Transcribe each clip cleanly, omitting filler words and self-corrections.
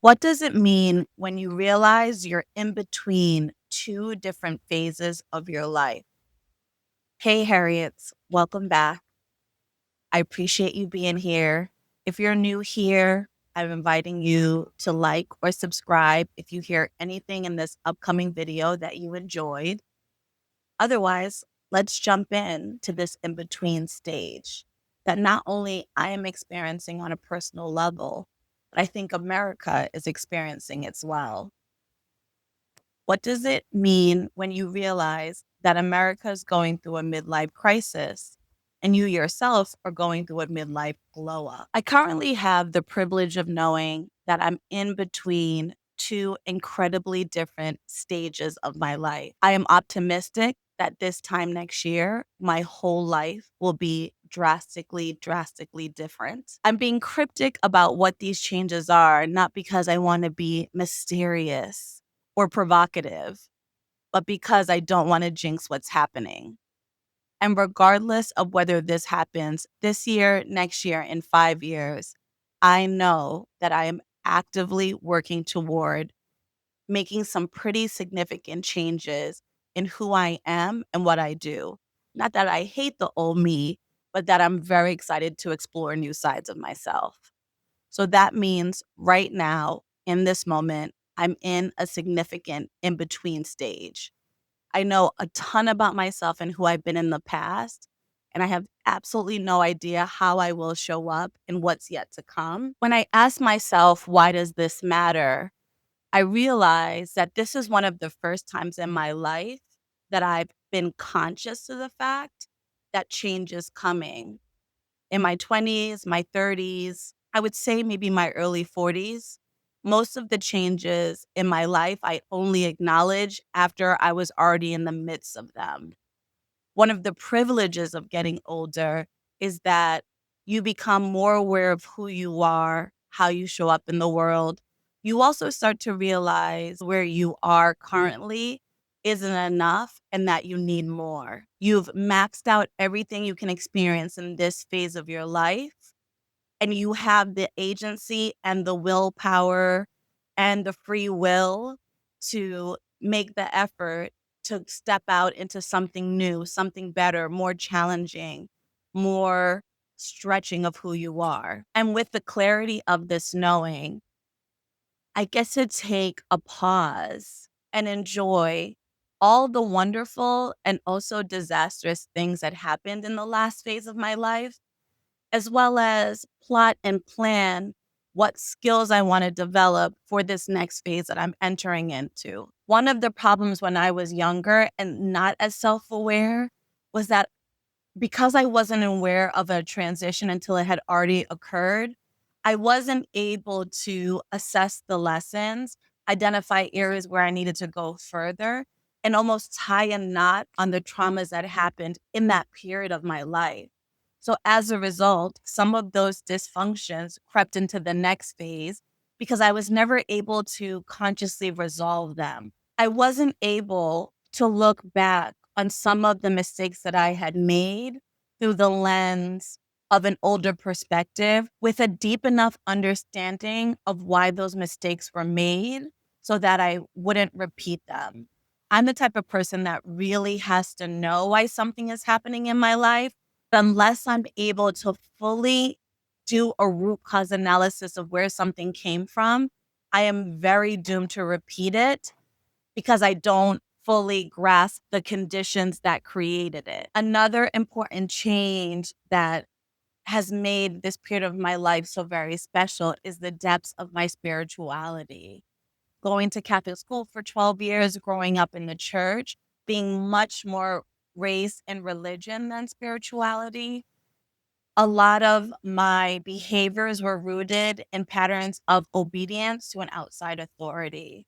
What does it mean when you realize you're in between two different phases of your life? Hey, Harriets, welcome back. I appreciate you being here. If you're new here, I'm inviting you to like or subscribe if you hear anything in this upcoming video that you enjoyed. Otherwise, let's jump in to this in between stage that not only I am experiencing on a personal level, but I think America is experiencing as well. What does it mean when you realize that America is going through a midlife crisis and you yourself are going through a midlife glow up? I currently have the privilege of knowing that I'm in between two incredibly different stages of my life. I am optimistic that this time next year, my whole life will be drastically different. I'm being cryptic about what these changes are, not because I want to be mysterious or provocative, but because I don't want to jinx what's happening. And regardless of whether this happens this year, next year, in 5 years, I know that I am actively working toward making some pretty significant changes in who I am and what I do. Not that I hate the old me, but that I'm very excited to explore new sides of myself. So that means right now, in this moment, I'm in a significant in between stage. I know a ton about myself and who I've been in the past, and I have absolutely no idea how I will show up and what's yet to come. When I ask myself, why does this matter? I realize that this is one of the first times in my life that I've been conscious of the fact that change is coming. In my 20s, my 30s, I would say maybe my early 40s, most of the changes in my life I only acknowledge after I was already in the midst of them. One of the privileges of getting older is that you become more aware of who you are, how you show up in the world. You also start to realize where you are currently isn't enough and that you need more. You've maxed out everything you can experience in this phase of your life, and you have the agency and the willpower and the free will to make the effort to step out into something new, something better, more challenging, more stretching of who you are. And with the clarity of this knowing, I get to take a pause and enjoy all the wonderful and also disastrous things that happened in the last phase of my life, as well as plot and plan what skills I want to develop for this next phase that I'm entering into. One of the problems when I was younger and not as self aware was that because I wasn't aware of a transition until it had already occurred, I wasn't able to assess the lessons, identify areas where I needed to go further, and almost tie a knot on the traumas that happened in that period of my life. So as a result, some of those dysfunctions crept into the next phase because I was never able to consciously resolve them. I wasn't able to look back on some of the mistakes that I had made through the lens of an older perspective with a deep enough understanding of why those mistakes were made so that I wouldn't repeat them. I'm the type of person that really has to know why something is happening in my life. But unless I'm able to fully do a root cause analysis of where something came from, I am very doomed to repeat it because I don't fully grasp the conditions that created it. Another important change that has made this period of my life so very special is the depths of my spirituality. Going to Catholic school for 12 years, growing up in the church, being much more raised in religion than spirituality. A lot of my behaviors were rooted in patterns of obedience to an outside authority.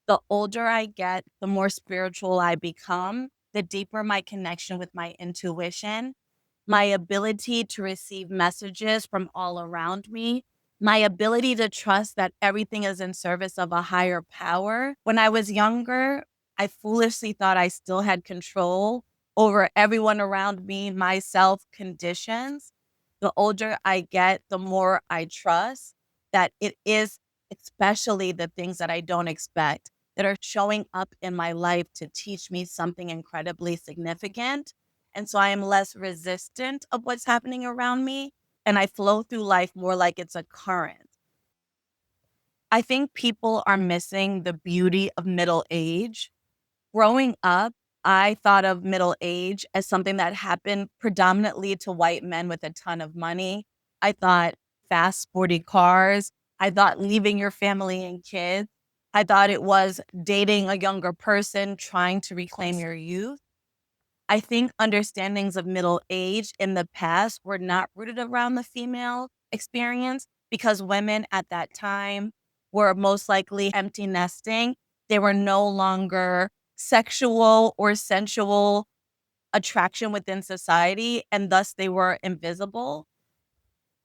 The older I get, the more spiritual I become, the deeper my connection with my intuition, my ability to receive messages from all around me, my ability to trust that everything is in service of a higher power. When I was younger, I foolishly thought I still had control over everyone around me, myself, conditions. The older I get, the more I trust that it is especially the things that I don't expect that are showing up in my life to teach me something incredibly significant. And so I am less resistant of what's happening around me, and I flow through life more like it's a current. I think people are missing the beauty of middle age. Growing up, I thought of middle age as something that happened predominantly to white men with a ton of money. I thought fast, sporty cars. I thought leaving your family and kids. I thought it was dating a younger person, trying to reclaim your youth. I think understandings of middle age in the past were not rooted around the female experience because women at that time were most likely empty nesting. They were no longer sexual or sensual attraction within society, and thus they were invisible.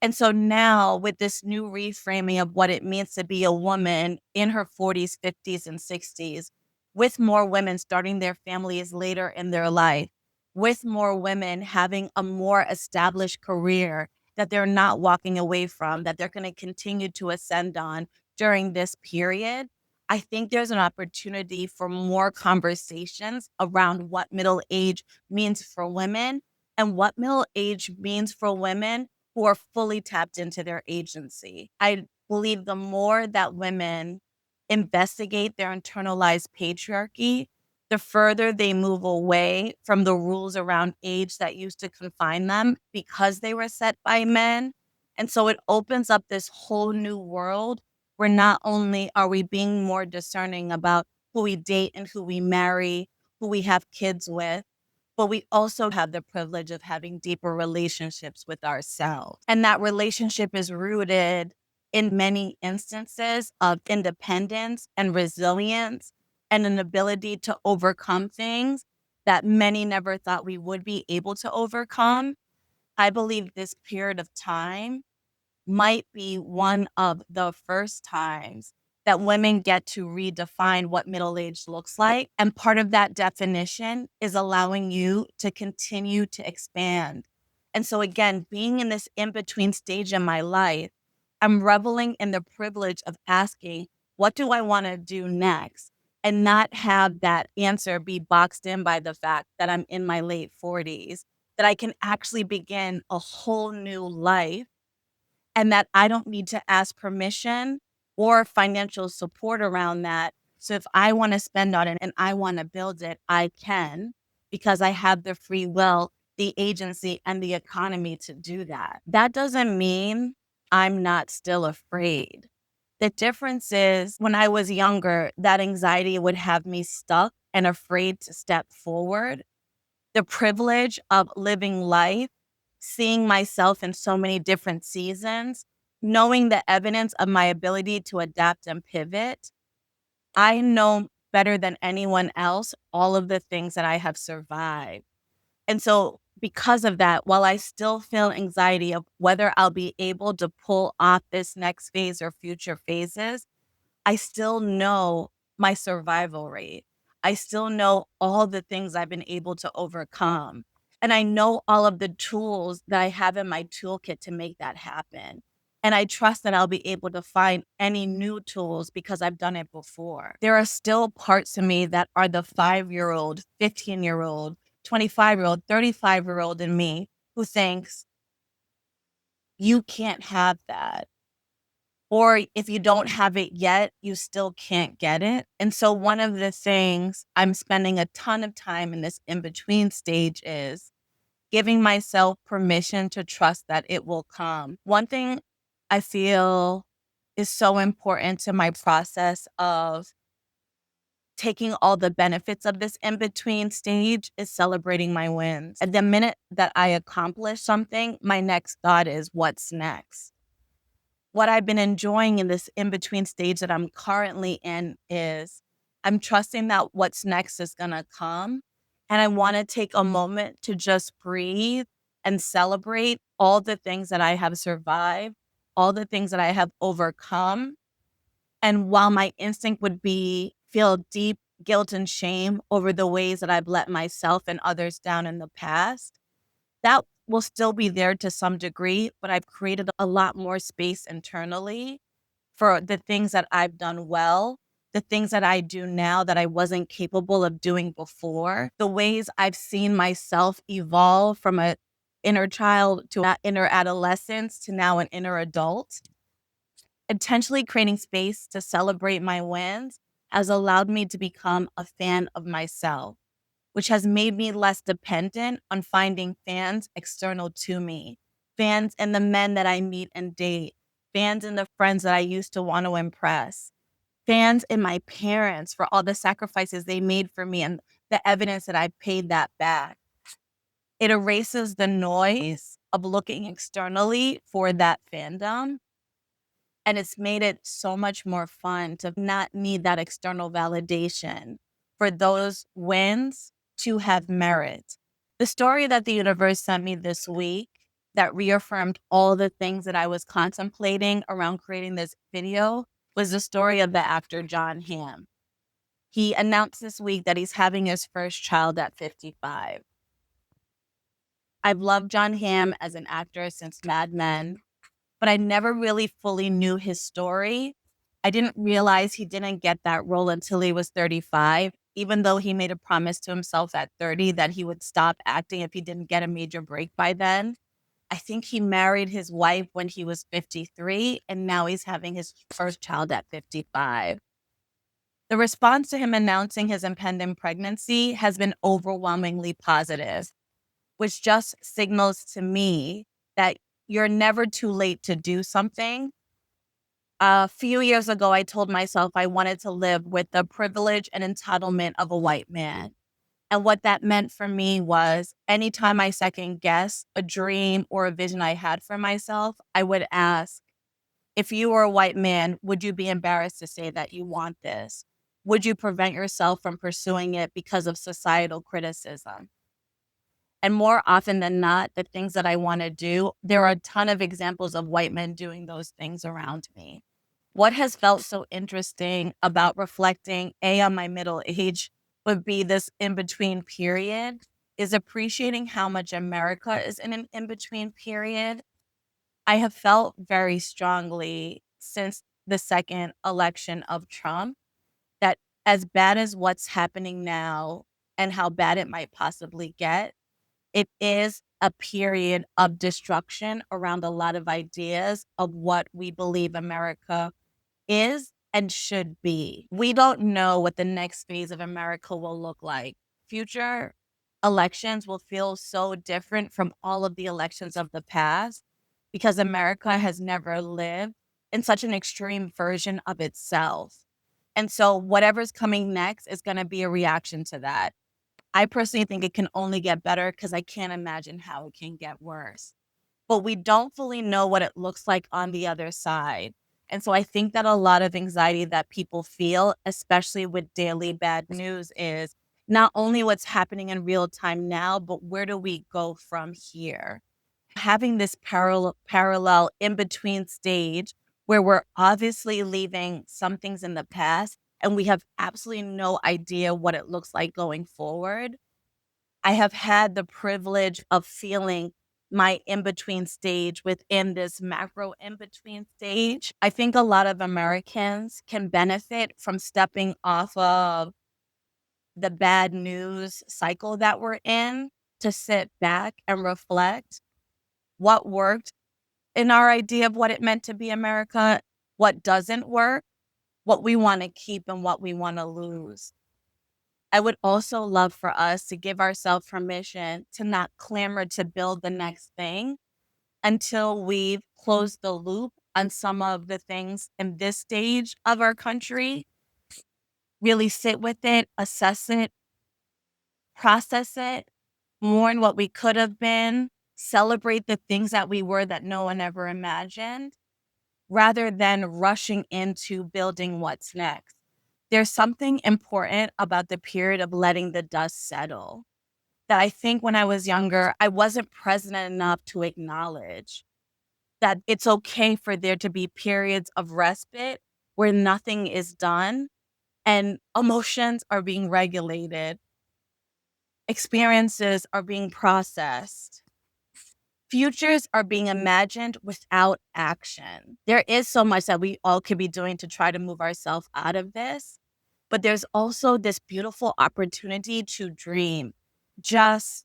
And so now, with this new reframing of what it means to be a woman in her 40s, 50s, and 60s, with more women starting their families later in their life, with more women having a more established career that they're not walking away from, that they're going to continue to ascend on during this period, I think there's an opportunity for more conversations around what middle age means for women and what middle age means for women who are fully tapped into their agency. I believe the more that women investigate their internalized patriarchy, the further they move away from the rules around age that used to confine them because they were set by men. And so it opens up this whole new world where not only are we being more discerning about who we date and who we marry, who we have kids with, but we also have the privilege of having deeper relationships with ourselves. And that relationship is rooted in many instances of independence and resilience and an ability to overcome things that many never thought we would be able to overcome. I believe this period of time might be one of the first times that women get to redefine what middle age looks like. And part of that definition is allowing you to continue to expand. And so, again, being in this in between stage in my life, I'm reveling in the privilege of asking, what do I want to do next? And not have that answer be boxed in by the fact that I'm in my late 40s, that I can actually begin a whole new life and that I don't need to ask permission or financial support around that. So if I want to spend on it and I want to build it, I can because I have the free will, the agency, and the economy to do that. That doesn't mean I'm not still afraid. The difference is when I was younger, that anxiety would have me stuck and afraid to step forward. The privilege of living life, seeing myself in so many different seasons, knowing the evidence of my ability to adapt and pivot. I know better than anyone else all of the things that I have survived. And so, because of that, while I still feel anxiety of whether I'll be able to pull off this next phase or future phases, I still know my survival rate. I still know all the things I've been able to overcome. And I know all of the tools that I have in my toolkit to make that happen. And I trust that I'll be able to find any new tools because I've done it before. There are still parts of me that are the 5-year-old, 15-year-old, 25-year-old, 35-year-old in me who thinks you can't have that, or if you don't have it yet, you still can't get it. And so one of the things I'm spending a ton of time in this in-between stage is giving myself permission to trust that it will come. One thing I feel is so important to my process of taking all the benefits of this in-between stage is celebrating my wins. At the minute that I accomplish something, my next thought is, what's next? What I've been enjoying in this in between stage that I'm currently in is I'm trusting that what's next is going to come. And I want to take a moment to just breathe and celebrate all the things that I have survived, all the things that I have overcome. And while my instinct would be feel deep guilt and shame over the ways that I've let myself and others down in the past, that will still be there to some degree, but I've created a lot more space internally for the things that I've done well, the things that I do now that I wasn't capable of doing before, the ways I've seen myself evolve from a inner child to an inner adolescence to now an inner adult. Intentionally creating space to celebrate my wins has allowed me to become a fan of myself, which has made me less dependent on finding fans external to me, fans in the men that I meet and date, fans in the friends that I used to want to impress, fans in my parents for all the sacrifices they made for me and the evidence that I paid that back. It erases the noise of looking externally for that fandom. And it's made it so much more fun to not need that external validation for those wins to have merit. The story that the universe sent me this week that reaffirmed all the things that I was contemplating around creating this video was the story of the actor Jon Hamm. He announced this week that he's having his first child at 55. I've loved Jon Hamm as an actor since Mad Men, but I never really fully knew his story. I didn't realize he didn't get that role until he was 35, even though he made a promise to himself at 30 that he would stop acting if he didn't get a major break by then. I think he married his wife when he was 53, and now he's having his first child at 55. The response to him announcing his impending pregnancy has been overwhelmingly positive, which just signals to me that you're never too late to do something. A few years ago, I told myself I wanted to live with the privilege and entitlement of a white man. And what that meant for me was anytime I second guess a dream or a vision I had for myself, I would ask, if you were a white man, would you be embarrassed to say that you want this? Would you prevent yourself from pursuing it because of societal criticism? And more often than not, the things that I want to do, there are a ton of examples of white men doing those things around me. What has felt so interesting about reflecting on my middle age would be this in-between period is appreciating how much America is in an in-between period. I have felt very strongly since the second election of Trump that as bad as what's happening now and how bad it might possibly get, it is a period of destruction around a lot of ideas of what we believe America is and should be. We don't know what the next phase of America will look like. Future elections will feel so different from all of the elections of the past because America has never lived in such an extreme version of itself. And so whatever's coming next is going to be a reaction to that. I personally think it can only get better because I can't imagine how it can get worse. But we don't fully know what it looks like on the other side. And so I think that a lot of anxiety that people feel, especially with daily bad news, is not only what's happening in real time now, but where do we go from here? Having this parallel in between stage where we're obviously leaving some things in the past and we have absolutely no idea what it looks like going forward. I have had the privilege of feeling my in between stage within this macro in between stage. I think a lot of Americans can benefit from stepping off of the bad news cycle that we're in to sit back and reflect what worked in our idea of what it meant to be America, what doesn't work, what we want to keep, and what we want to lose. I would also love for us to give ourselves permission to not clamor to build the next thing until we've closed the loop on some of the things in this stage of our country. Really sit with it, assess it, process it, mourn what we could have been, celebrate the things that we were that no one ever imagined, rather than rushing into building what's next. There's something important about the period of letting the dust settle that I think when I was younger, I wasn't present enough to acknowledge that it's okay for there to be periods of respite where nothing is done and emotions are being regulated, experiences are being processed, Futures are being imagined without action. There is so much that we all could be doing to try to move ourselves out of this, but there's also this beautiful opportunity to dream. Just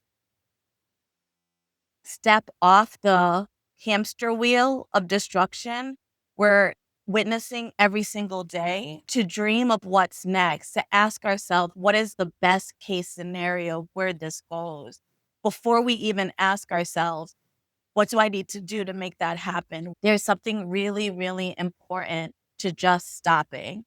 step off the hamster wheel of destruction we're witnessing every single day, to dream of what's next, to ask ourselves, what is the best case scenario where this goes? Before we even ask ourselves, what do I need to do to make that happen? There's something really, really important to just stopping.